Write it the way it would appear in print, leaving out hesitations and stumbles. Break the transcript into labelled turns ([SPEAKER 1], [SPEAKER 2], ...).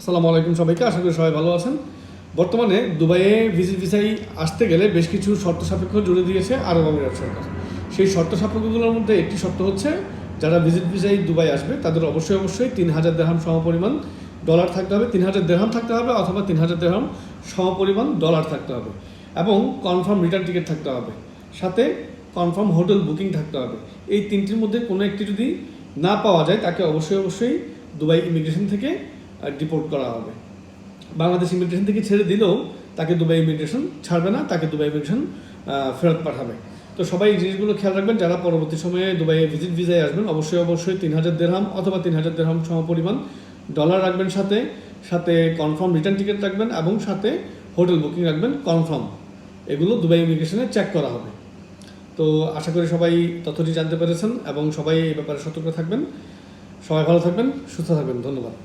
[SPEAKER 1] আসসালামু আলাইকুম সবাইকে, আশা করি সবাই ভালো আছেন। বর্তমানে দুবাইয়ে ভিজিট ভিসায় আসতে গেলে বেশ কিছু শর্ত সাপেক্ষ জুড়ে দিয়েছে আরব আমিরাত সরকার। সেই শর্ত সাপেক্ষগুলোর মধ্যে একটি শর্ত হচ্ছে, যারা ভিজিট ভিসায় দুবাই আসবে তাদের অবশ্যই 3000 দিরহাম সমপরিমাণ ডলার থাকতে হবে, 3000 দিরহাম থাকতে হবে অথবা 3000 দিরহাম সমপরিমাণ ডলার থাকতে হবে, এবং কনফার্ম রিটার্ন টিকিট থাকতে হবে, সাথে কনফার্ম হোটেল বুকিং থাকতে হবে। এই তিনটির মধ্যে কোনো একটি যদি না পাওয়া যায় তাকে অবশ্যই দুবাই ইমিগ্রেশন থেকে ডিপোর্ট করা হবে। বাংলাদেশ ইমিগ্রেশন থেকে ছেড়ে দিলেও তাকে দুবাই ইমিগ্রেশন ছাড়বে না, তাকে দুবাই ইমিগ্রেশন ফেরত পাঠাবে। তো সবাই এই জিনিসগুলো খেয়াল রাখবেন। যারা পরবর্তী সময়ে দুবাইয়ে ভিজিট ভিসায় আসবেন অবশ্যই 3000 দিরহাম অথবা 3000 দিরহাম সমপরিমাণ ডলার রাখবেন, সাথে কনফার্ম রিটার্ন টিকিট রাখবেন এবং সাথে হোটেল বুকিং রাখবেন কনফার্ম। এগুলো দুবাই ইমিগ্রেশনে চেক করা হবে। তো আশা করি সবাই তথ্যটি জানতে পেরেছেন এবং সবাই এই ব্যাপারে সতর্ক থাকবেন। সবাই ভালো থাকবেন, সুস্থ থাকবেন। ধন্যবাদ।